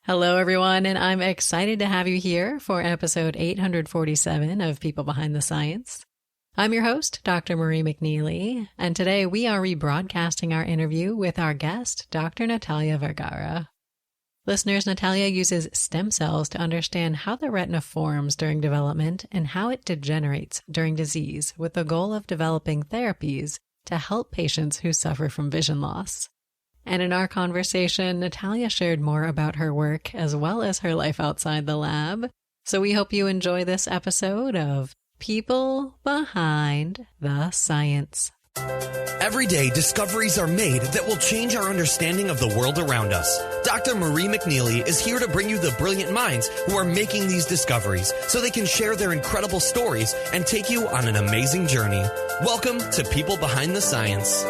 Hello, everyone, and I'm excited to have you here for episode 847 of People Behind the Science. I'm your host, Dr. Marie McNeely, and today we are rebroadcasting our interview with our guest, Dr. Natalia Vergara. Listeners, Natalia uses stem cells to understand how the retina forms during development and how it degenerates during disease, with the goal of developing therapies to help patients who suffer from vision loss. And in our conversation, Natalia shared more about her work as well as her life outside the lab. So we hope you enjoy this episode of People Behind the Science. Every day, discoveries are made that will change our understanding of the world around us. Dr. Marie McNeely is here to bring you the brilliant minds who are making these discoveries so they can share their incredible stories and take you on an amazing journey. Welcome to People Behind the Science.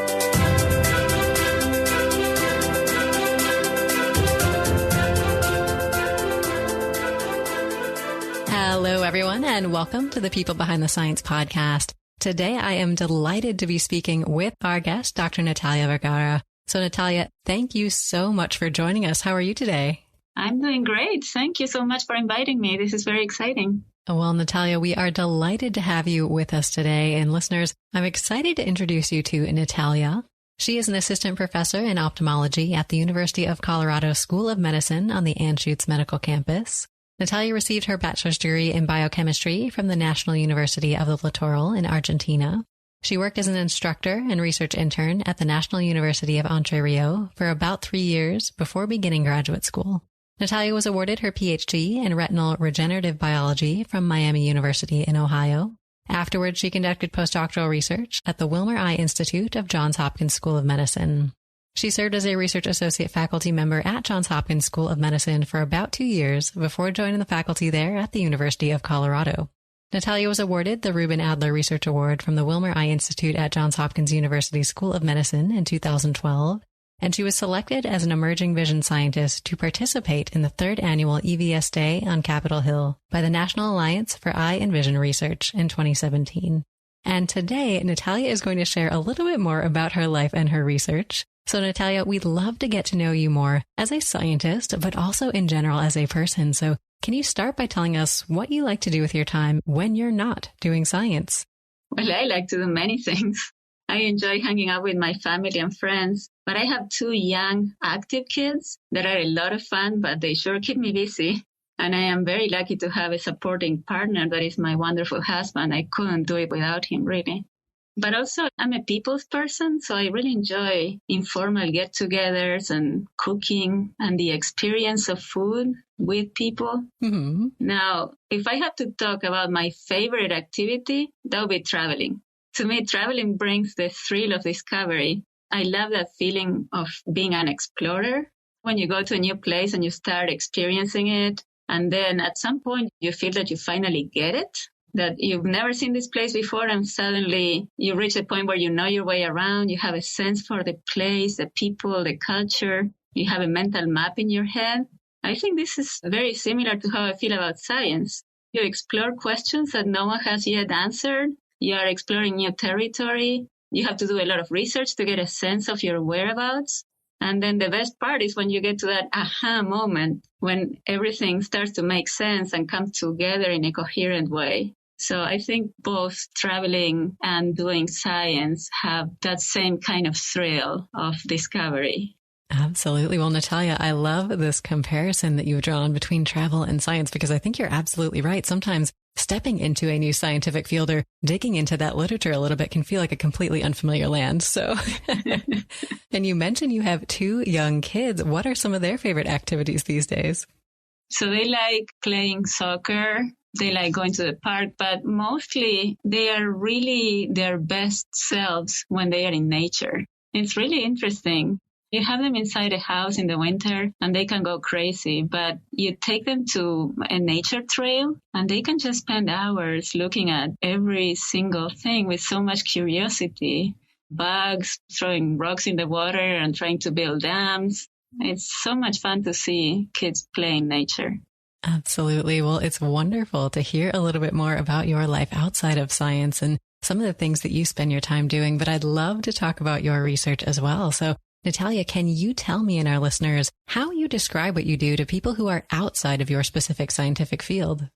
Hello, everyone, and welcome to the People Behind the Science podcast. Today, I am delighted to be speaking with our guest, Dr. Natalia Vergara. So, Natalia, thank you so much for joining us. How are you today? I'm doing great. Thank you so much for inviting me. This is very exciting. Well, Natalia, we are delighted to have you with us today. And listeners, I'm excited to introduce you to Natalia. She is an assistant professor in ophthalmology at the University of Colorado School of Medicine on the Anschutz Medical Campus. Natalia received her bachelor's degree in biochemistry from the National University of the Litoral in Argentina. She worked as an instructor and research intern at the National University of Entre, Ríos for about 3 years before beginning graduate school. Natalia was awarded her PhD in retinal regenerative biology from Miami University in Ohio. Afterwards, she conducted postdoctoral research at the Wilmer Eye Institute of Johns Hopkins School of Medicine. She served as a research associate faculty member at Johns Hopkins School of Medicine for about 2 years before joining the faculty there at the University of Colorado. Natalia was awarded the Ruben Adler Research Award from the Wilmer Eye Institute at Johns Hopkins University School of Medicine in 2012, and she was selected as an emerging vision scientist to participate in the Third Annual EVS Day on Capitol Hill by the National Alliance for Eye and Vision Research in 2017. And today, Natalia is going to share a little bit more about her life and her research. So, Natalia, we'd love to get to know you more as a scientist, but also in general as a person. So can you start by telling us what you like to do with your time when you're not doing science? Well, I like to do many things. I enjoy hanging out with my family and friends, but I have 2 young, active kids that are a lot of fun, but they sure keep me busy. And I am very lucky to have a supporting partner that is my wonderful husband. I couldn't do it without him, really. But also, I'm a people's person, so I really enjoy informal get-togethers and cooking and the experience of food with people. Mm-hmm. Now, if I have to talk about my favorite activity, that would be traveling. To me, traveling brings the thrill of discovery. I love that feeling of being an explorer. When you go to a new place and you start experiencing it, and then at some point you feel that you finally get it, that you've never seen this place before, and suddenly you reach a point where you know your way around, you have a sense for the place, the people, the culture, you have a mental map in your head. I think this is very similar to how I feel about science. You explore questions that no one has yet answered. You are exploring new territory. You have to do a lot of research to get a sense of your whereabouts. And then the best part is when you get to that aha moment, when everything starts to make sense and come together in a coherent way. So I think both traveling and doing science have that same kind of thrill of discovery. Absolutely. Well, Natalia, I love this comparison that you've drawn between travel and science, because I think you're absolutely right. Sometimes stepping into a new scientific field or digging into that literature a little bit can feel like a completely unfamiliar land. So, and you mentioned you have 2 young kids. What are some of their favorite activities these days? So they like playing soccer. They like going to the park, but mostly they are really their best selves when they are in nature. It's really interesting. You have them inside a house in the winter and they can go crazy, but you take them to a nature trail and they can just spend hours looking at every single thing with so much curiosity. Bugs, throwing rocks in the water and trying to build dams. It's so much fun to see kids play in nature. Absolutely. Well, it's wonderful to hear a little bit more about your life outside of science and some of the things that you spend your time doing, but I'd love to talk about your research as well. So Natalia, can you tell me and our listeners how you describe what you do to people who are outside of your specific scientific field?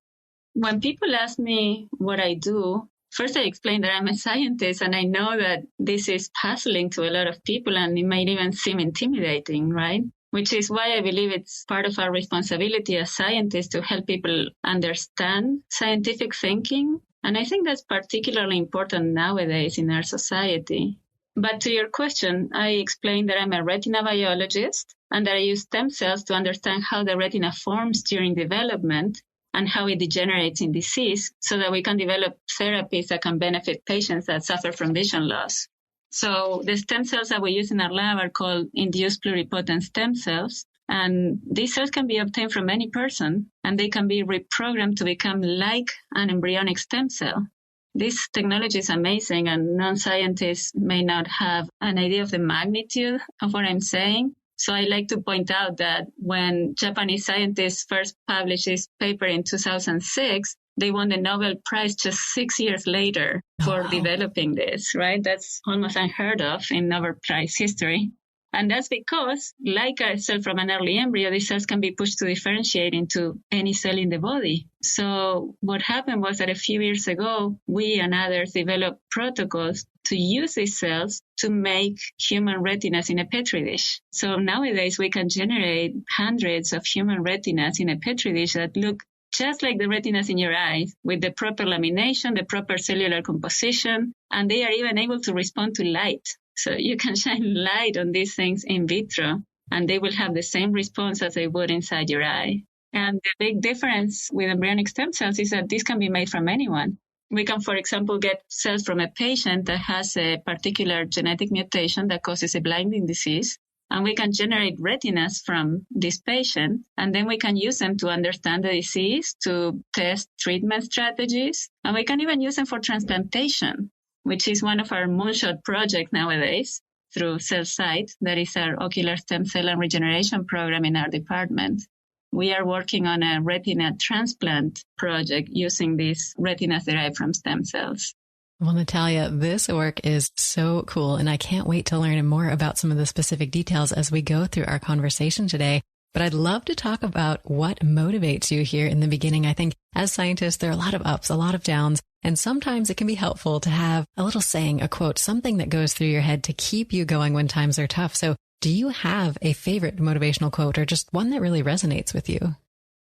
When people ask me what I do, first I explain that I'm a scientist, and I know that this is puzzling to a lot of people, and it might even seem intimidating, right? Which is why I believe it's part of our responsibility as scientists to help people understand scientific thinking. And I think that's particularly important nowadays in our society. But to your question, I explained that I'm a retina biologist and that I use stem cells to understand how the retina forms during development and how it degenerates in disease so that we can develop therapies that can benefit patients that suffer from vision loss. So the stem cells that we use in our lab are called induced pluripotent stem cells. And these cells can be obtained from any person, and they can be reprogrammed to become like an embryonic stem cell. This technology is amazing, and non-scientists may not have an idea of the magnitude of what I'm saying. So I like to point out that when Japanese scientists first published this paper in 2006, they won the Nobel Prize just 6 years later for developing this, right? That's almost unheard of in Nobel Prize history. And that's because, like a cell from an early embryo, these cells can be pushed to differentiate into any cell in the body. So what happened was that a few years ago, we and others developed protocols to use these cells to make human retinas in a petri dish. So nowadays, we can generate hundreds of human retinas in a petri dish that look just like the retinas in your eyes, with the proper lamination, the proper cellular composition, and they are even able to respond to light. So you can shine light on these things in vitro, and they will have the same response as they would inside your eye. And the big difference with embryonic stem cells is that this can be made from anyone. We can, for example, get cells from a patient that has a particular genetic mutation that causes a blinding disease, and we can generate retinas from this patient, and then we can use them to understand the disease, to test treatment strategies, and we can even use them for transplantation, which is one of our moonshot projects nowadays through CellSight. That is our ocular stem cell and regeneration program in our department. We are working on a retina transplant project using these retinas derived from stem cells. Well, Natalia, this work is so cool, and I can't wait to learn more about some of the specific details as we go through our conversation today. But I'd love to talk about what motivates you here in the beginning. I think as scientists, there are a lot of ups, a lot of downs, and sometimes it can be helpful to have a little saying, a quote, something that goes through your head to keep you going when times are tough. So do you have a favorite motivational quote or just one that really resonates with you?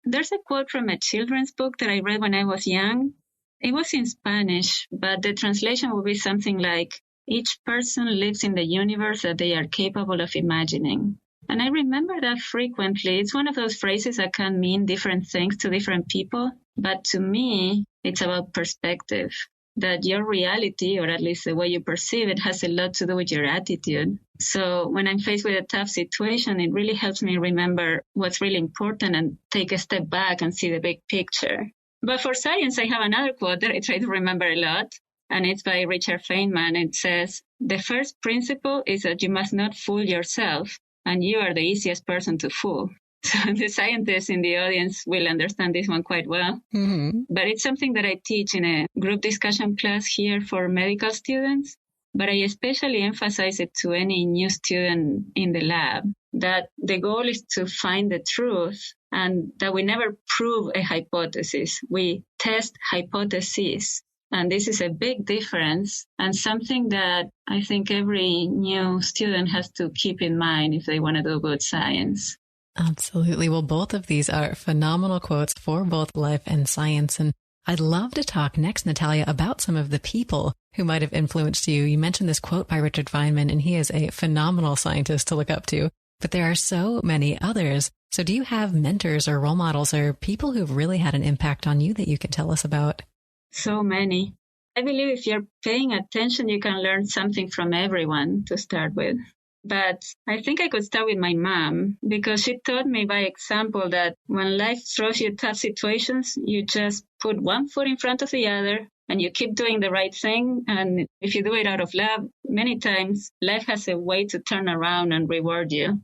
There's a quote from a children's book that I read when I was young. It was in Spanish, but the translation would be something like, each person lives in the universe that they are capable of imagining. And I remember that frequently. It's one of those phrases that can mean different things to different people. But to me, it's about perspective, that your reality, or at least the way you perceive it, has a lot to do with your attitude. So when I'm faced with a tough situation, it really helps me remember what's really important and take a step back and see the big picture. But for science, I have another quote that I try to remember a lot, and it's by Richard Feynman. It says, the first principle is that you must not fool yourself, and you are the easiest person to fool. So the scientists in the audience will understand this one quite well. Mm-hmm. But it's something that I teach in a group discussion class here for medical students. But I especially emphasize it to any new student in the lab, that the goal is to find the truth and that we never prove a hypothesis. We test hypotheses. And this is a big difference and something that I think every new student has to keep in mind if they want to do good science. Absolutely. Well, both of these are phenomenal quotes for both life and science. And I'd love to talk next, Natalia, about some of the people who might have influenced you. You mentioned this quote by Richard Feynman, and he is a phenomenal scientist to look up to. But there are so many others. So do you have mentors or role models or people who've really had an impact on you that you can tell us about? So many. I believe if you're paying attention, you can learn something from everyone to start with. But I think I could start with my mom, because she taught me by example that when life throws you tough situations, you just put one foot in front of the other and you keep doing the right thing. And if you do it out of love, many times life has a way to turn around and reward you.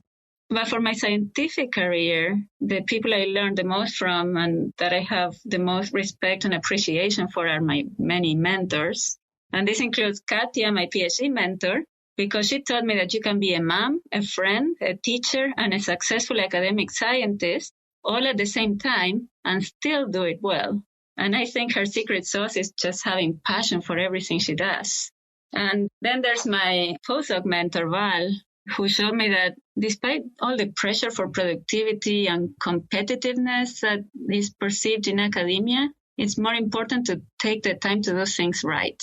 But for my scientific career, the people I learned the most from and that I have the most respect and appreciation for are my many mentors. And this includes Katia, my PhD mentor, because she taught me that you can be a mom, a friend, a teacher, and a successful academic scientist all at the same time and still do it well. And I think her secret sauce is just having passion for everything she does. And then there's my postdoc mentor, Val, who showed me that despite all the pressure for productivity and competitiveness that is perceived in academia, it's more important to take the time to do things right.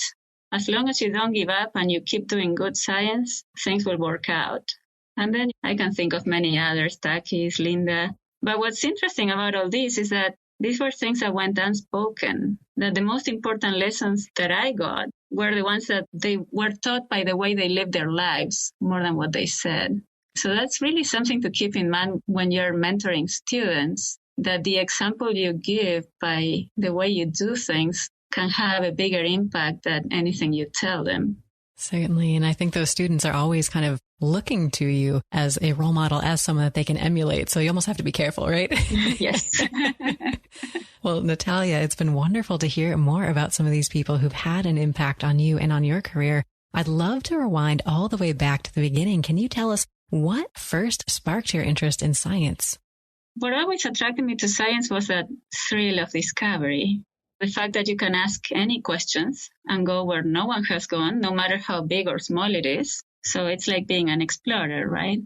As long as you don't give up and you keep doing good science, things will work out. And then I can think of many others, Takis, Linda. But what's interesting about all this is that these were things that went unspoken, that the most important lessons that I got were the ones that they were taught by the way they lived their lives more than what they said. So that's really something to keep in mind when you're mentoring students, that the example you give by the way you do things can have a bigger impact than anything you tell them. Certainly. And I think those students are always kind of looking to you as a role model, as someone that they can emulate. So you almost have to be careful, right? Yes. Well, Natalia, it's been wonderful to hear more about some of these people who've had an impact on you and on your career. I'd love to rewind all the way back to the beginning. Can you tell us what first sparked your interest in science? What always attracted me to science was that thrill of discovery. The fact that you can ask any questions and go where no one has gone, no matter how big or small it is. So it's like being an explorer, right?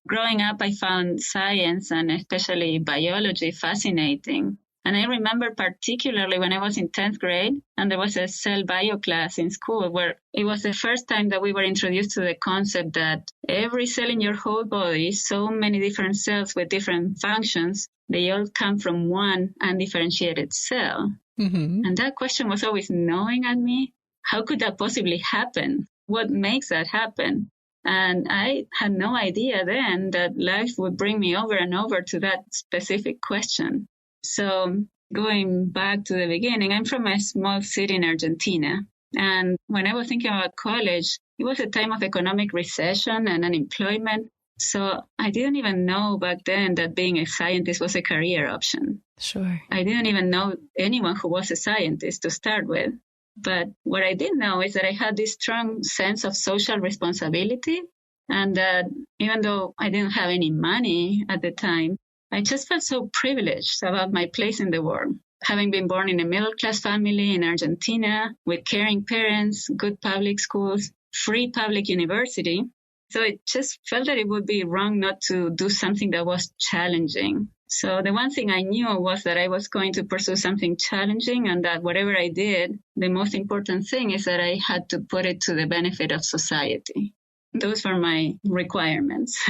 Growing up, I found science and especially biology fascinating. And I remember particularly when I was in 10th grade and there was a cell bio class in school where it was the first time that we were introduced to the concept that every cell in your whole body, so many different cells with different functions, they all come from one undifferentiated cell. Mm-hmm. And that question was always gnawing at me. How could that possibly happen? What makes that happen? And I had no idea then that life would bring me over and over to that specific question. So going back to the beginning, I'm from a small city in Argentina. And when I was thinking about college, it was a time of economic recession and unemployment. So I didn't even know back then that being a scientist was a career option. Sure. I didn't even know anyone who was a scientist to start with. But what I did know is that I had this strong sense of social responsibility, and that even though I didn't have any money at the time, I just felt so privileged about my place in the world. Having been born in a middle-class family in Argentina with caring parents, good public schools, free public university. So it just felt that it would be wrong not to do something that was challenging. So the one thing I knew was that I was going to pursue something challenging, and that whatever I did, the most important thing is that I had to put it to the benefit of society. Those were my requirements.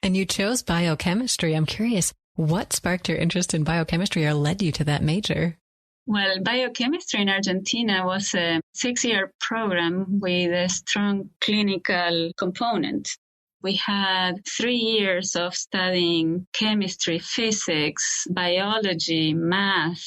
And you chose biochemistry. I'm curious, what sparked your interest in biochemistry or led you to that major? Well, biochemistry in Argentina was a 6-year program with a strong clinical component. We had 3 years of studying chemistry, physics, biology, math,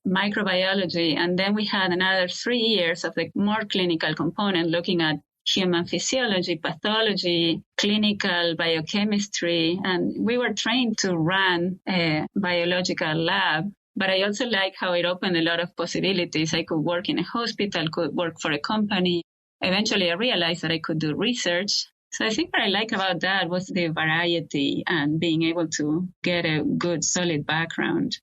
microbiology, and then we had another 3 years of the more clinical component looking at human physiology, pathology, clinical biochemistry, and we were trained to run a biological lab. But I also like how it opened a lot of possibilities. I could work in a hospital, could work for a company. Eventually, I realized that I could do research. So I think what I like about that was the variety and being able to get a good, solid background.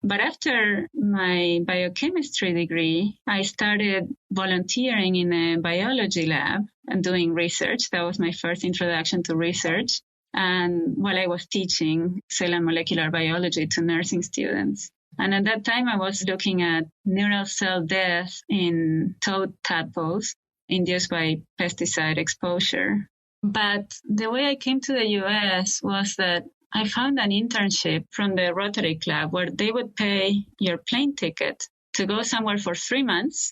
But after my biochemistry degree, I started volunteering in a biology lab and doing research. That was my first introduction to research. And while I was teaching cell and molecular biology to nursing students. And at that time, I was looking at neural cell death in toad tadpoles induced by pesticide exposure. But the way I came to the U.S. was that I found an internship from the Rotary Club where they would pay your plane ticket to go somewhere for 3 months.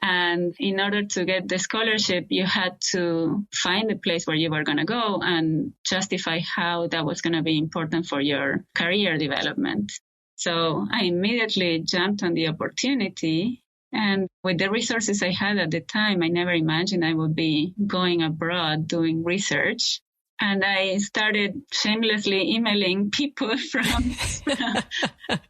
And in order to get the scholarship, you had to find the place where you were going to go and justify how that was going to be important for your career development. So I immediately jumped on the opportunity. And with the resources I had at the time, I never imagined I would be going abroad doing research. And I started shamelessly emailing people from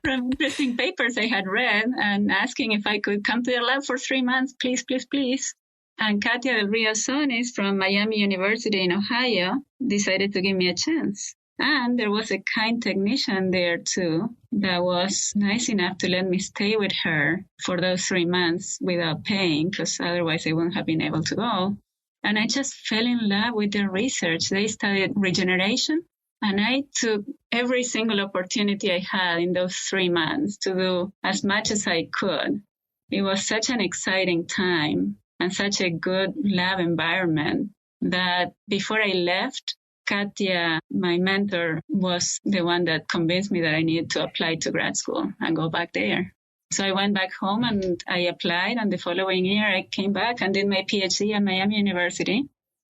interesting papers I had read and asking if I could come to their lab for 3 months, please, please, please. And Katia del Ríos from Miami University in Ohio decided to give me a chance. And there was a kind technician there too that was nice enough to let me stay with her for those 3 months without paying, because otherwise I wouldn't have been able to go. And I just fell in love with their research. They studied regeneration, and I took every single opportunity I had in those 3 months to do as much as I could. It was such an exciting time and such a good lab environment that before I left, Katia, my mentor, was the one that convinced me that I needed to apply to grad school and go back there. So I went back home and I applied, and the following year I came back and did my PhD at Miami University.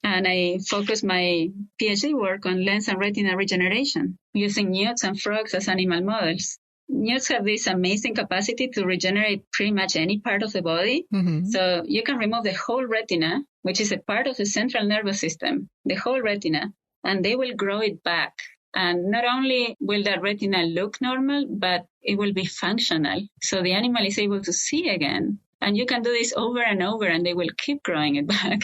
And I focused my PhD work on lens and retina regeneration using newts and frogs as animal models. Newts have this amazing capacity to regenerate pretty much any part of the body. Mm-hmm. So you can remove the whole retina, which is a part of the central nervous system, the whole retina, and they will grow it back. And not only will that retina look normal, but it will be functional. So the animal is able to see again. And you can do this over and over, and they will keep growing it back.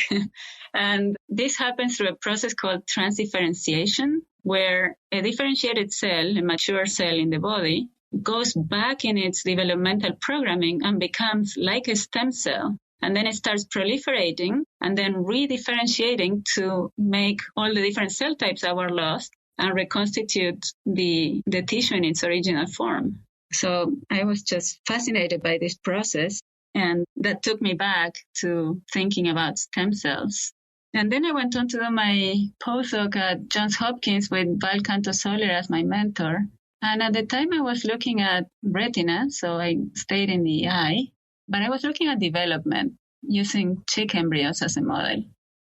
And this happens through a process called transdifferentiation, where a differentiated cell, a mature cell in the body, goes back in its developmental programming and becomes like a stem cell. And then it starts proliferating and then redifferentiating to make all the different cell types that were lost and reconstitute the tissue in its original form. So I was just fascinated by this process, and that took me back to thinking about stem cells. And then I went on to do my postdoc at Johns Hopkins with Val Canto-Soler as my mentor. And at the time I was looking at retina, so I stayed in the eye, but I was looking at development using chick embryos as a model.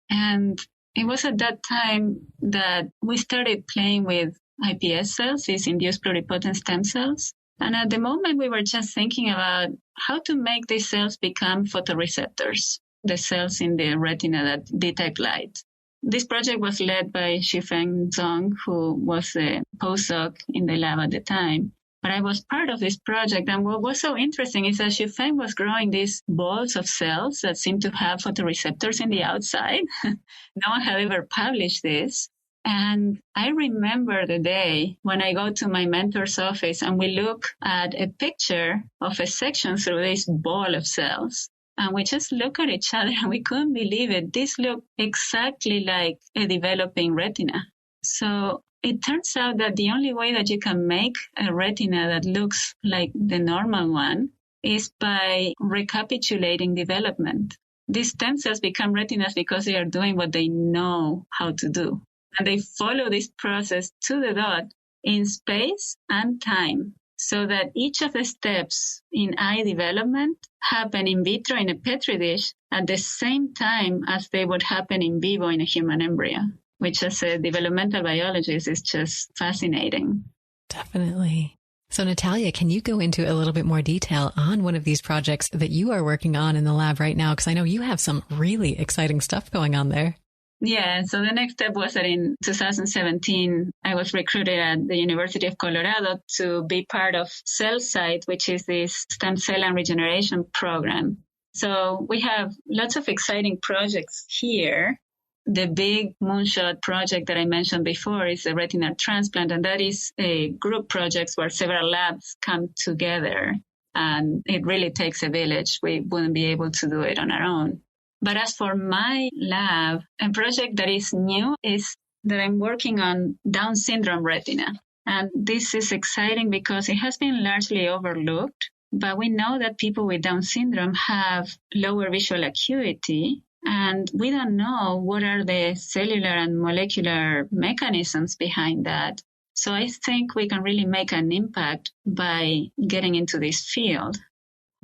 And it was at that time that we started playing with iPS cells, these induced pluripotent stem cells. And at the moment, we were just thinking about how to make these cells become photoreceptors, the cells in the retina that detect light. This project was led by Shifeng Zhong, who was a postdoc in the lab at the time. But I was part of this project, and what was so interesting is that Shifeng was growing these balls of cells that seemed to have photoreceptors in the outside. No one had ever published this. And I remember the day when I go to my mentor's office and we look at a picture of a section through this ball of cells. And we just look at each other and we couldn't believe it. This looked exactly like a developing retina. So it turns out that the only way that you can make a retina that looks like the normal one is by recapitulating development. These stem cells become retinas because they are doing what they know how to do. And they follow this process to the dot in space and time, so that each of the steps in eye development happen in vitro in a petri dish at the same time as they would happen in vivo in a human embryo, which as a developmental biologist is just fascinating. Definitely. So Natalia, can you go into a little bit more detail on one of these projects that you are working on in the lab right now? Because I know you have some really exciting stuff going on there. Yeah, so the next step was that in 2017, I was recruited at the University of Colorado to be part of CellSite, which is this stem cell and regeneration program. So we have lots of exciting projects here. The big moonshot project that I mentioned before is the retinal transplant, and that is a group project where several labs come together, and it really takes a village. We wouldn't be able to do it on our own. But as for my lab, a project that is new is that I'm working on Down syndrome retina. And this is exciting because it has been largely overlooked, but we know that people with Down syndrome have lower visual acuity, and we don't know what are the cellular and molecular mechanisms behind that. So I think we can really make an impact by getting into this field.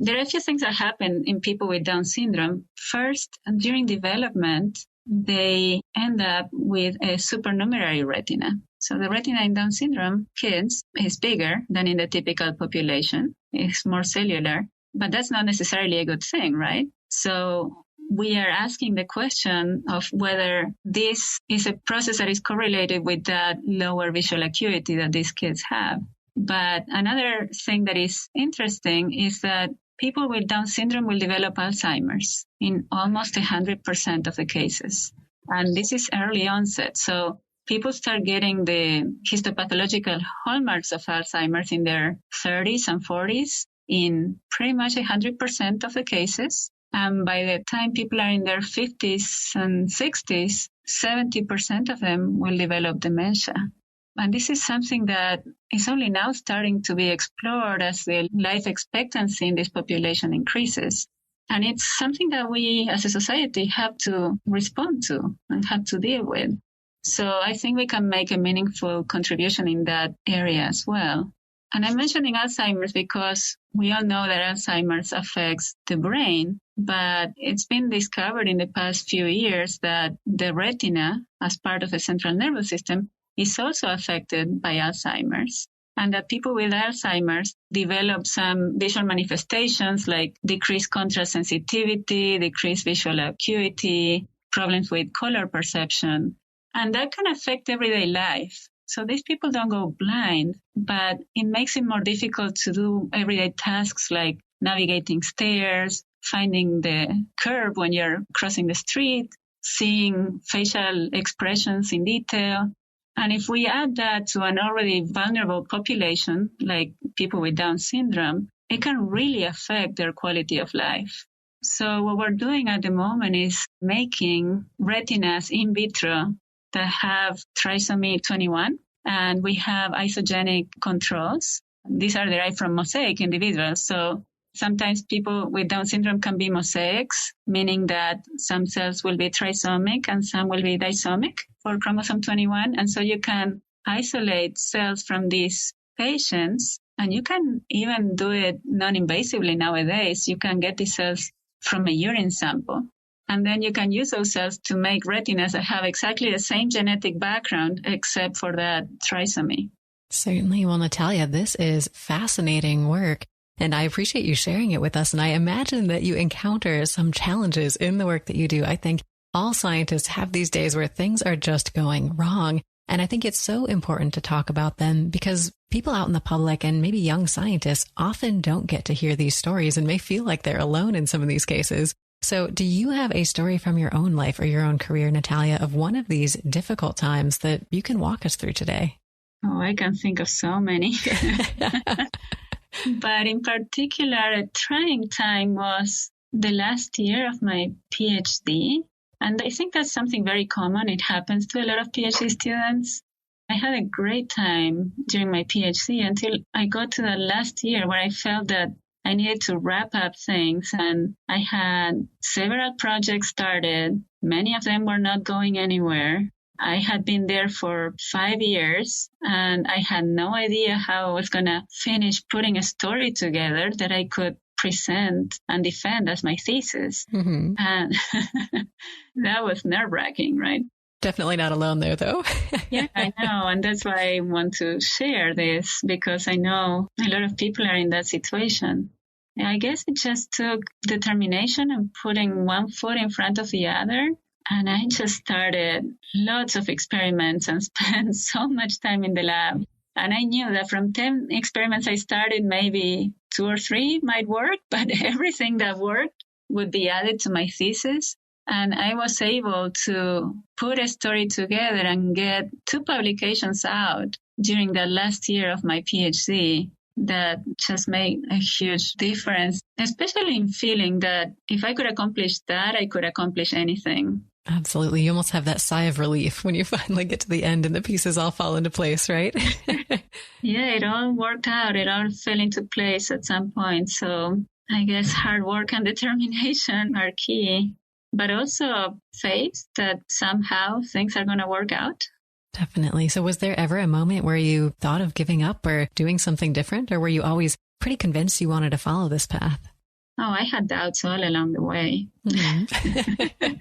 There are a few things that happen in people with Down syndrome. First, during development, they end up with a supernumerary retina. So the retina in Down syndrome kids is bigger than in the typical population. It's more cellular, but that's not necessarily a good thing, right? So we are asking the question of whether this is a process that is correlated with that lower visual acuity that these kids have. But another thing that is interesting is that people with Down syndrome will develop Alzheimer's in almost 100% of the cases. And this is early onset. So people start getting the histopathological hallmarks of Alzheimer's in their 30s and 40s in pretty much 100% of the cases. And by the time people are in their 50s and 60s, 70% of them will develop dementia. And this is something that is only now starting to be explored as the life expectancy in this population increases. And it's something that we as a society have to respond to and have to deal with. So I think we can make a meaningful contribution in that area as well. And I'm mentioning Alzheimer's because we all know that Alzheimer's affects the brain, but it's been discovered in the past few years that the retina, as part of the central nervous system, is also affected by Alzheimer's. And that people with Alzheimer's develop some visual manifestations like decreased contrast sensitivity, decreased visual acuity, problems with color perception. And that can affect everyday life. So these people don't go blind, but it makes it more difficult to do everyday tasks like navigating stairs, finding the curb when you're crossing the street, seeing facial expressions in detail. And if we add that to an already vulnerable population, like people with Down syndrome, it can really affect their quality of life. So what we're doing at the moment is making retinas in vitro that have trisomy 21, and we have isogenic controls. These are derived from mosaic individuals. So sometimes people with Down syndrome can be mosaics, meaning that some cells will be trisomic and some will be disomic for chromosome 21. And so you can isolate cells from these patients, and you can even do it non-invasively nowadays. You can get these cells from a urine sample. And then you can use those cells to make retinas that have exactly the same genetic background, except for that trisomy. Certainly. Well, Natalia, this is fascinating work, and I appreciate you sharing it with us. And I imagine that you encounter some challenges in the work that you do. I think all scientists have these days where things are just going wrong. And I think it's so important to talk about them because people out in the public and maybe young scientists often don't get to hear these stories and may feel like they're alone in some of these cases. So do you have a story from your own life or your own career, Natalia, of one of these difficult times that you can walk us through today? Oh, I can think of so many. But in particular, a trying time was the last year of my PhD. And I think that's something very common. It happens to a lot of PhD students. I had a great time during my PhD until I got to the last year where I felt that I needed to wrap up things, and I had several projects started. Many of them were not going anywhere. I had been there for 5 years, and I had no idea how I was going to finish putting a story together that I could present and defend as my thesis. Mm-hmm. And that was nerve-wracking, right? Definitely not alone there, though. Yeah, I know. And that's why I want to share this, because I know a lot of people are in that situation. And I guess it just took determination and putting one foot in front of the other. And I just started lots of experiments and spent so much time in the lab. And I knew that from 10 experiments I started, maybe 2 or 3 might work, but everything that worked would be added to my thesis. And I was able to put a story together and get 2 publications out during the last year of my PhD that just made a huge difference, especially in feeling that if I could accomplish that, I could accomplish anything. Absolutely. You almost have that sigh of relief when you finally get to the end and the pieces all fall into place, right? Yeah, it all worked out. It all fell into place at some point. So I guess hard work and determination are key, but also faith that somehow things are going to work out. Definitely. So was there ever a moment where you thought of giving up or doing something different, or were you always pretty convinced you wanted to follow this path? Oh, I had doubts all along the way. Mm-hmm.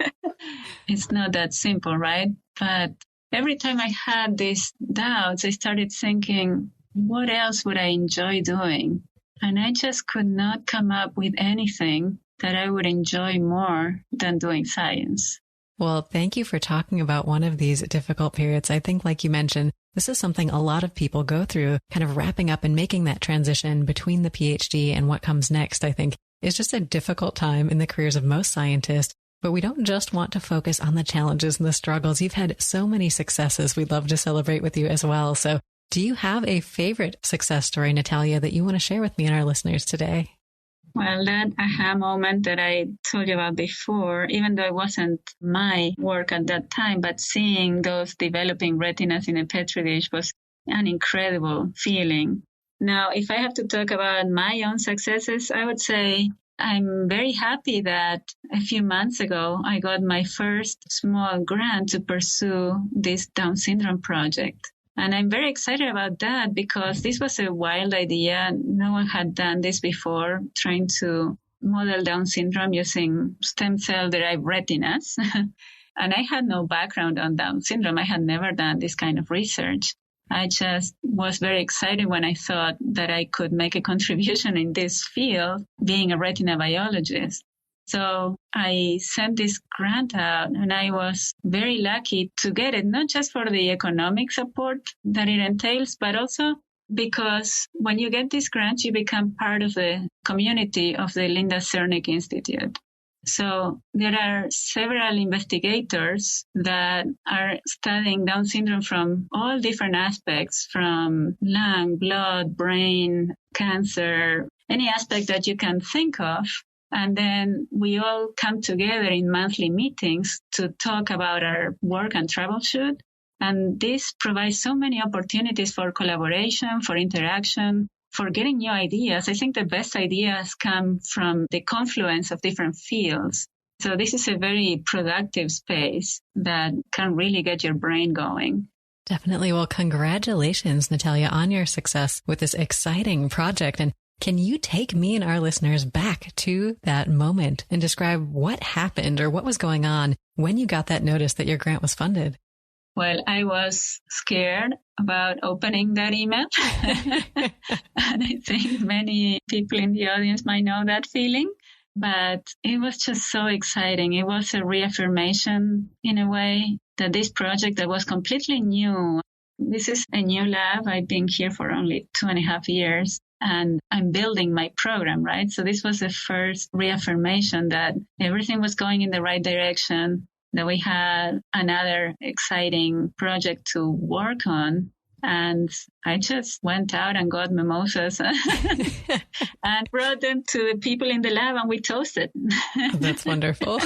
It's not that simple, right? But every time I had these doubts, I started thinking, what else would I enjoy doing? And I just could not come up with anything that I would enjoy more than doing science. Well, thank you for talking about one of these difficult periods. I think, like you mentioned, this is something a lot of people go through, kind of wrapping up and making that transition between the PhD and what comes next. I think is just a difficult time in the careers of most scientists, but we don't just want to focus on the challenges and the struggles. You've had so many successes we'd love to celebrate with you as well. So do you have a favorite success story, Natalia, that you want to share with me and our listeners today? Well, that aha moment that I told you about before, even though it wasn't my work at that time, but seeing those developing retinas in a petri dish was an incredible feeling. Now, if I have to talk about my own successes, I would say I'm very happy that a few months ago, I got my first small grant to pursue this Down syndrome project. And I'm very excited about that because this was a wild idea. No one had done this before, trying to model Down syndrome using stem cell-derived retinas. And I had no background on Down syndrome. I had never done this kind of research. I just was very excited when I thought that I could make a contribution in this field, being a retina biologist. So I sent this grant out, and I was very lucky to get it, not just for the economic support that it entails, but also because when you get this grant, you become part of the community of the Linda Cernick Institute. So there are several investigators that are studying Down syndrome from all different aspects, from lung, blood, brain, cancer, any aspect that you can think of. And then we all come together in monthly meetings to talk about our work and troubleshoot. And this provides so many opportunities for collaboration, for interaction, for getting new ideas. I think the best ideas come from the confluence of different fields. So this is a very productive space that can really get your brain going. Definitely. Well, congratulations, Natalia, on your success with this exciting project. And can you take me and our listeners back to that moment and describe what happened or what was going on when you got that notice that your grant was funded? Well, I was scared about opening that email. And I think many people in the audience might know that feeling. But it was just so exciting. It was a reaffirmation, in a way, that this project that was completely new. This is a new lab. I've been here for only 2.5 years. And I'm building my program, right? So this was the first reaffirmation that everything was going in the right direction, that we had another exciting project to work on. And I just went out and got mimosas and brought them to the people in the lab, and we toasted. That's wonderful.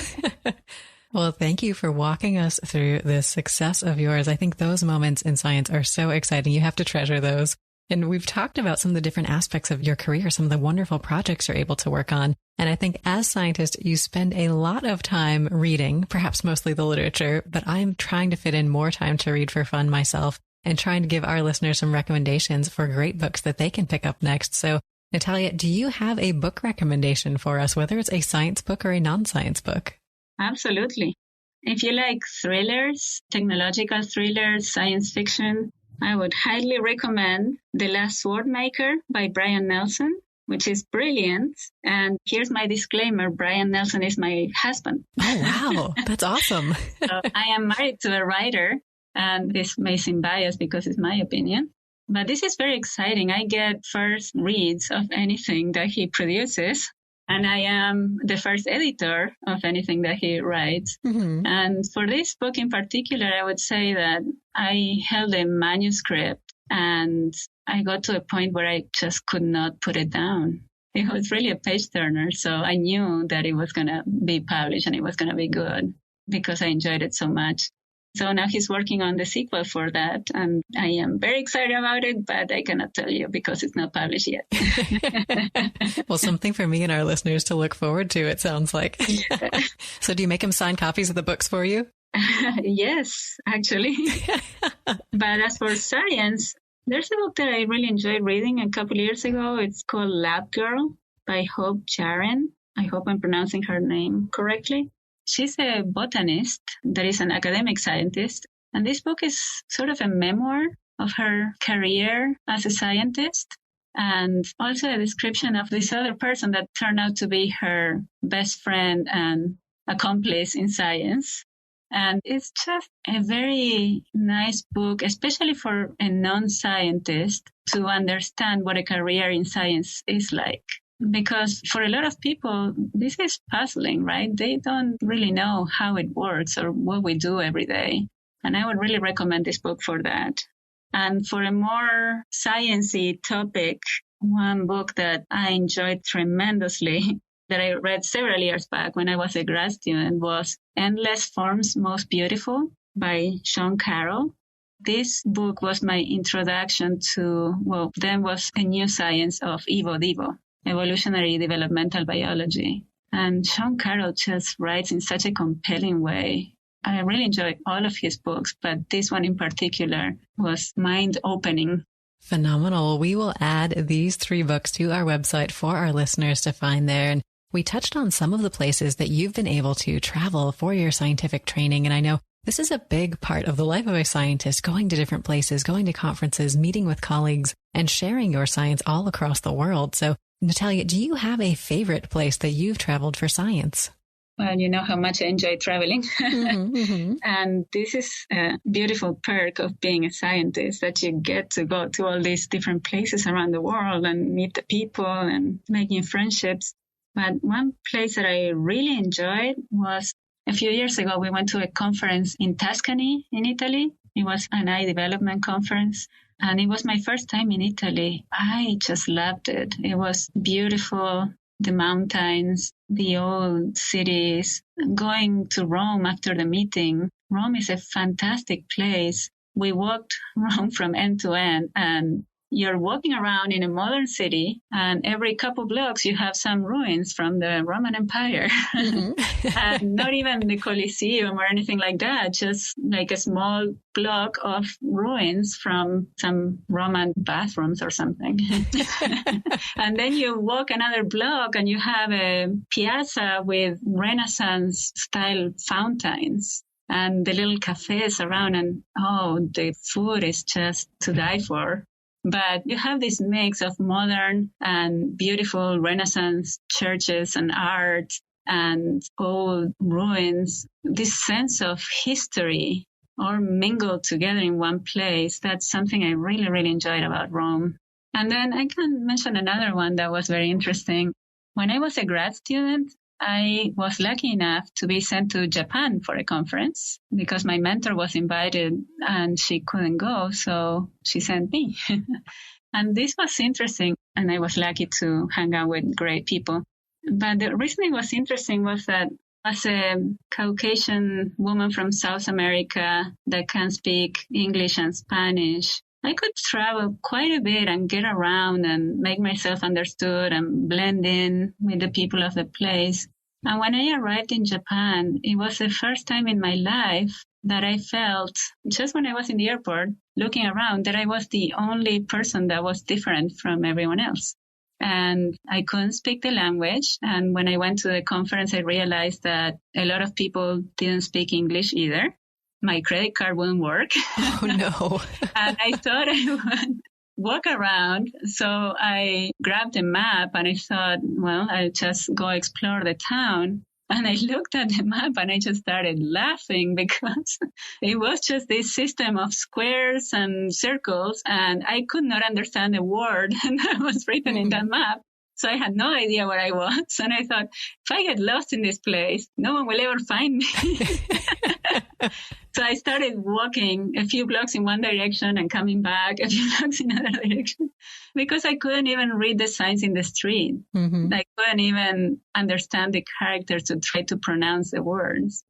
Well, thank you for walking us through this success of yours. I think those moments in science are so exciting. You have to treasure those. And we've talked about some of the different aspects of your career, some of the wonderful projects you're able to work on. And I think as scientists, you spend a lot of time reading, perhaps mostly the literature, but I'm trying to fit in more time to read for fun myself and trying to give our listeners some recommendations for great books that they can pick up next. So, Natalia, do you have a book recommendation for us, whether it's a science book or a non-science book? Absolutely. If you like thrillers, technological thrillers, science fiction, I would highly recommend The Last Swordmaker by Brian Nelson, which is brilliant. And here's my disclaimer. Brian Nelson is my husband. Oh, wow. That's awesome. So I am married to a writer, and this may seem biased because it's my opinion. But this is very exciting. I get first reads of anything that he produces. And I am the first editor of anything that he writes. Mm-hmm. And for this book in particular, I would say that I held a manuscript and I got to a point where I just could not put it down. It was really a page turner. So I knew that it was going to be published and it was going to be good because I enjoyed it so much. So now he's working on the sequel for that, and I am very excited about it, but I cannot tell you because it's not published yet. Well, something for me and our listeners to look forward to, it sounds like. Yeah. So do you make him sign copies of the books for you? Yes, actually. But as for science, there's a book that I really enjoyed reading a couple of years ago. It's called Lab Girl by Hope Jaren. I hope I'm pronouncing her name correctly. She's a botanist that is an academic scientist, and this book is sort of a memoir of her career as a scientist and also a description of this other person that turned out to be her best friend and accomplice in science. And it's just a very nice book, especially for a non-scientist to understand what a career in science is like. because for a lot of people, this is puzzling, right? They don't really know how it works or what we do every day. And I would really recommend this book for that. And for a more sciencey topic, one book that I enjoyed tremendously that I read several years back when I was a grad student was Endless Forms Most Beautiful by Sean Carroll. This book was my introduction to, well, then was a new science of EVO, evolutionary developmental biology. And Sean Carroll just writes in such a compelling way. I really enjoyed all of his books, but this one in particular was mind-opening. Phenomenal. We will add these 3 books to our website for our listeners to find there. And we touched on some of the places that you've been able to travel for your scientific training. And I know this is a big part of the life of a scientist, going to different places, going to conferences, meeting with colleagues, and sharing your science all across the world. So, Natalia, do you have a favorite place that you've traveled for science? Well, you know how much I enjoy traveling. And this is a beautiful perk of being a scientist, that you get to go to all these different places around the world and meet the people and making friendships. But one place that I really enjoyed was a few years ago, we went to a conference in Tuscany in Italy. It was an eye development conference. And it was my first time in Italy. I just loved it. It was beautiful. The mountains, the old cities, going to Rome after the meeting. Rome is a fantastic place. We walked Rome from end to end, and you're walking around in a modern city, and every couple blocks you have some ruins from the Roman Empire. And not even the Colosseum or anything like that, just like a small block of ruins from some Roman bathrooms or something. And then you walk another block and you have a piazza with Renaissance style fountains and the little cafes around, and the food is just to die for. But you have this mix of modern and beautiful Renaissance churches and art and old ruins, this sense of history all mingled together in one place. That's something I really, really enjoyed about Rome. And then I can mention another one that was very interesting. When I was a grad student, I was lucky enough to be sent to Japan for a conference because my mentor was invited and she couldn't go, so she sent me. And this was interesting, and I was lucky to hang out with great people. But the reason it was interesting was that as a Caucasian woman from South America that can speak English and Spanish, I could travel quite a bit and get around and make myself understood and blend in with the people of the place. And when I arrived in Japan, it was the first time in my life that I felt, just when I was in the airport, looking around, that I was the only person that was different from everyone else. And I couldn't speak the language. And when I went to the conference, I realized that a lot of people didn't speak English either. My credit card wouldn't work. Oh, no. And I thought I would walk around. So I grabbed a map and I thought, well, I'll just go explore the town. And I looked at the map and I just started laughing because it was just this system of squares and circles, and I could not understand a word that was written in that map. So I had no idea where I was. And I thought, if I get lost in this place, no one will ever find me. So I started walking a few blocks in one direction and coming back a few blocks in another direction because I couldn't even read the signs in the street. I couldn't even understand the characters to try to pronounce the words.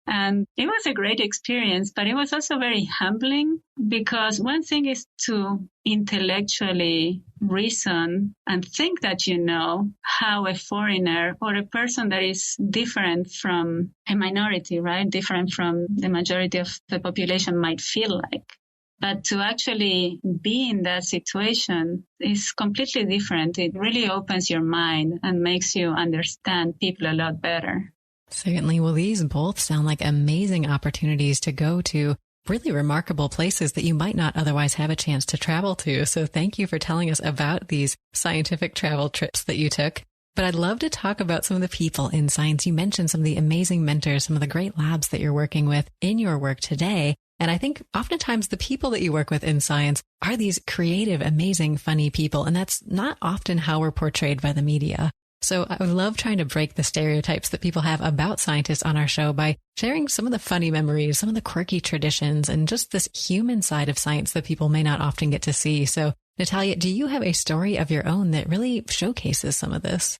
And it was a great experience, but it was also very humbling because one thing is to intellectually reason and think that you know how a foreigner or a person that is different from a minority, right? Different from the majority of the population might feel like. But to actually be in that situation is completely different. It really opens your mind and makes you understand people a lot better. Certainly. Well, these both sound like amazing opportunities to go to really remarkable places that you might not otherwise have a chance to travel to. So thank you for telling us about these scientific travel trips that you took. But I'd love to talk about some of the people in science. You mentioned some of the amazing mentors, some of the great labs that you're working with in your work today. And I think oftentimes the people that you work with in science are these creative, amazing, funny people. And that's not often how we're portrayed by the media. So I would love trying to break the stereotypes that people have about scientists on our show by sharing some of the funny memories, some of the quirky traditions, and just this human side of science that people may not often get to see. So Natalia, do you have a story of your own that really showcases some of this?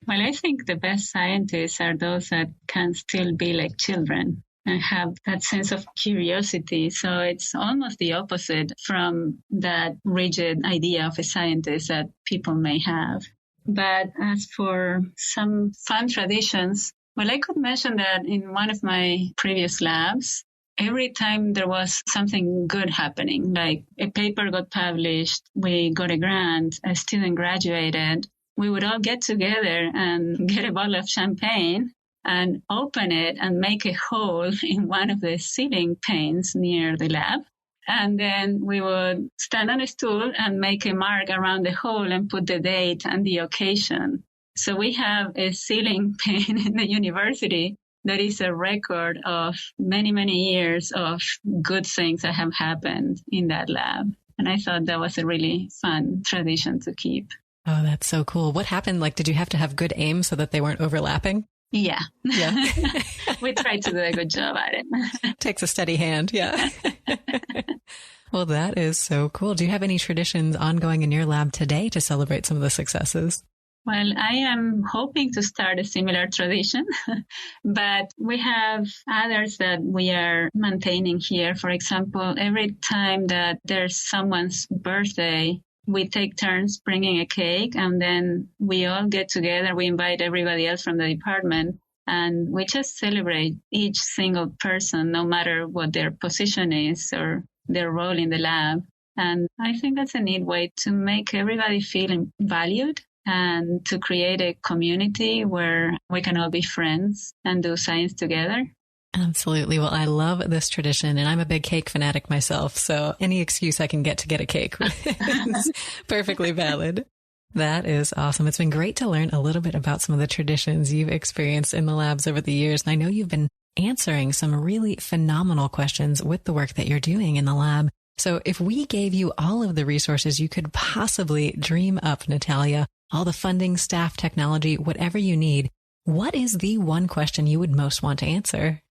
Well, I think the best scientists are those that can still be like children and have that sense of curiosity. So it's almost the opposite from that rigid idea of a scientist that people may have. But as for some fun traditions, well, I could mention that in one of my previous labs, every time there was something good happening, like a paper got published, we got a grant, a student graduated, we would all get together and get a bottle of champagne and open it and make a hole in one of the ceiling panes near the lab. And then we would stand on a stool and make a mark around the hole and put the date and the occasion. So we have a ceiling pane in the university that is a record of many, many years of good things that have happened in that lab. And I thought that was a really fun tradition to keep. Oh, that's so cool. What happened? Like, did you have to have good aim so that they weren't overlapping? Yeah. Yeah. We tried to do a good job at it. Takes a steady hand. Yeah. Well, that is so cool. Do you have any traditions ongoing in your lab today to celebrate some of the successes? Well, I am hoping to start a similar tradition, but we have others that we are maintaining here. For example, every time that there's someone's birthday, we take turns bringing a cake, and then we all get together. We invite everybody else from the department, and we just celebrate each single person, no matter what their position is or their role in the lab. And I think that's a neat way to make everybody feel valued and to create a community where we can all be friends and do science together. Absolutely. Well, I love this tradition, and I'm a big cake fanatic myself. So any excuse I can get to get a cake is perfectly valid. That is awesome. It's been great to learn a little bit about some of the traditions you've experienced in the labs over the years. And I know you've been answering some really phenomenal questions with the work that you're doing in the lab. So if we gave you all of the resources you could possibly dream up, Natalia, all the funding, staff, technology, whatever you need, what is the one question you would most want to answer?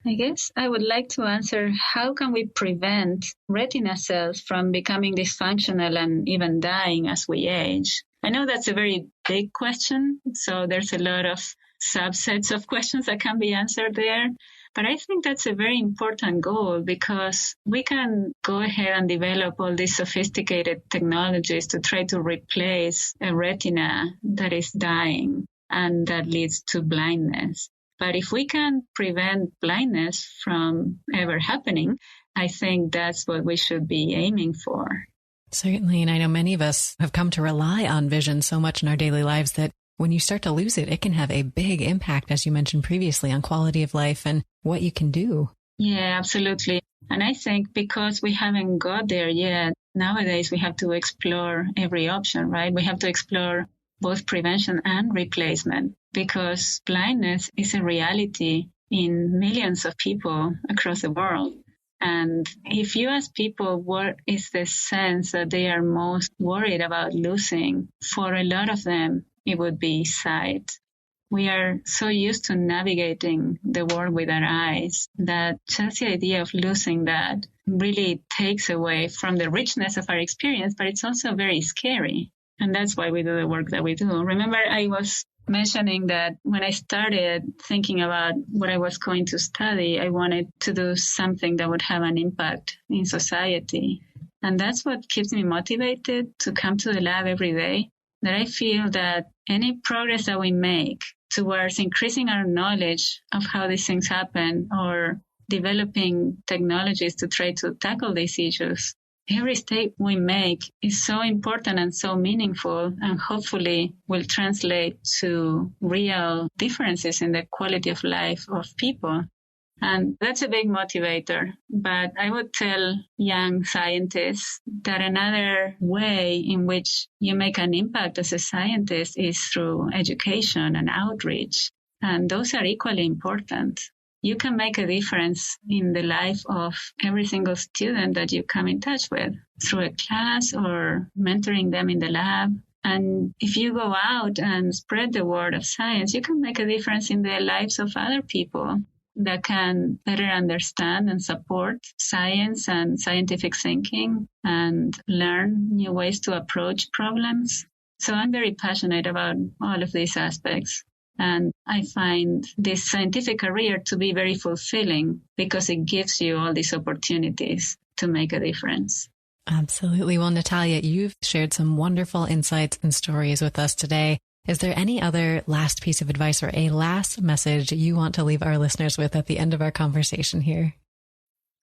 I guess I would like to answer, how can we prevent retina cells from becoming dysfunctional and even dying as we age? I know that's a very big question, so there's a lot of subsets of questions that can be answered there. But I think that's a very important goal, because we can go ahead and develop all these sophisticated technologies to try to replace a retina that is dying and that leads to blindness. But if we can prevent blindness from ever happening, I think that's what we should be aiming for. Certainly. And I know many of us have come to rely on vision so much in our daily lives that when you start to lose it, it can have a big impact, as you mentioned previously, on quality of life and what you can do. Yeah, absolutely. And I think because we haven't got there yet, nowadays we have to explore every option, right? We have to explore both prevention and replacement, because blindness is a reality in millions of people across the world. And if you ask people what is the sense that they are most worried about losing, for a lot of them, it would be sight. We are so used to navigating the world with our eyes that just the idea of losing that really takes away from the richness of our experience, but it's also very scary. And that's why we do the work that we do. Remember, I was mentioning that when I started thinking about what I was going to study, I wanted to do something that would have an impact in society. And that's what keeps me motivated to come to the lab every day, that I feel that any progress that we make towards increasing our knowledge of how these things happen or developing technologies to try to tackle these issues, every step we make is so important and so meaningful, and hopefully will translate to real differences in the quality of life of people. And that's a big motivator. But I would tell young scientists that another way in which you make an impact as a scientist is through education and outreach. And those are equally important. you can make a difference in the life of every single student that you come in touch with through a class or mentoring them in the lab. And if you go out and spread the word of science, you can make a difference in the lives of other people that can better understand and support science and scientific thinking and learn new ways to approach problems. So I'm very passionate about all of these aspects. And I find this scientific career to be very fulfilling because it gives you all these opportunities to make a difference. Absolutely. Well, Natalia, you've shared some wonderful insights and stories with us today. Is there any other last piece of advice or a last message you want to leave our listeners with at the end of our conversation here?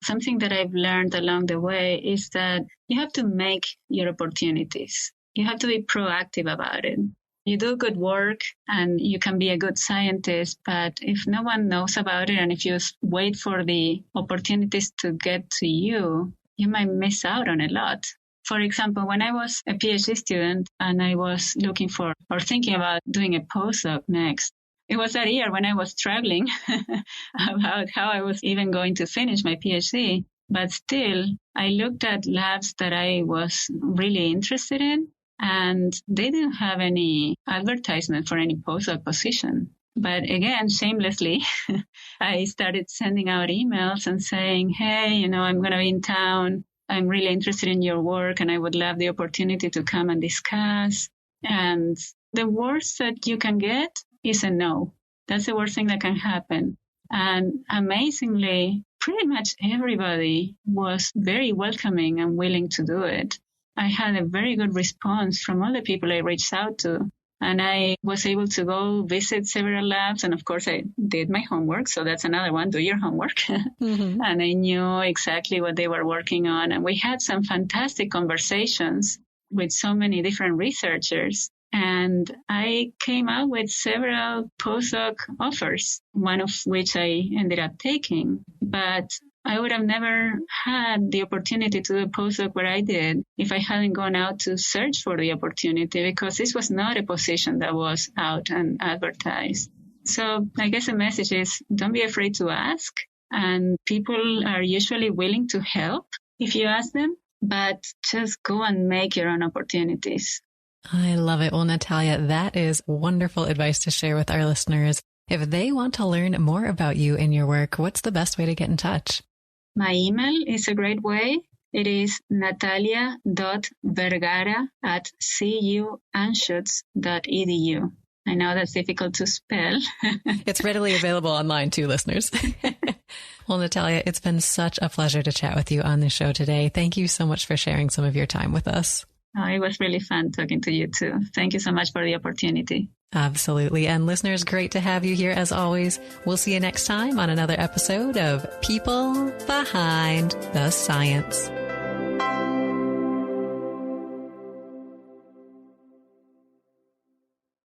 Something that I've learned along the way is that you have to make your opportunities. You have to be proactive about it. You do good work and you can be a good scientist, but if no one knows about it and if you wait for the opportunities to get to you, you might miss out on a lot. For example, when I was a PhD student and I was looking for or thinking about doing a postdoc next, it was that year when I was struggling about how I was even going to finish my PhD. But still, I looked at labs that I was really interested in, and they didn't have any advertisement for any postdoc position. But again, shamelessly, I started sending out emails and saying, hey, I'm going to be in town. I'm really interested in your work and I would love the opportunity to come and discuss. And the worst that you can get is a no. That's the worst thing that can happen. And amazingly, pretty much everybody was very welcoming and willing to do it. I had a very good response from all the people I reached out to. And I was able to go visit several labs. And of course, I did my homework. So that's another one, do your homework. Mm-hmm. And I knew exactly what they were working on. And we had some fantastic conversations with so many different researchers. And I came out with several postdoc offers, one of which I ended up taking. But I would have never had the opportunity to do a postdoc where I did if I hadn't gone out to search for the opportunity, because this was not a position that was out and advertised. So I guess the message is don't be afraid to ask. And people are usually willing to help if you ask them, but just go and make your own opportunities. I love it. Well, Natalia, that is wonderful advice to share with our listeners. If they want to learn more about you and your work, what's the best way to get in touch? My email is a great way. It is natalia.vergara@cuanschutz.edu. I know that's difficult to spell. It's readily available online too, listeners. Well, Natalia, it's been such a pleasure to chat with you on the show today. Thank you so much for sharing some of your time with us. Oh, it was really fun talking to you too. Thank you so much for the opportunity. Absolutely. And listeners, great to have you here as always. We'll see you next time on another episode of People Behind the Science.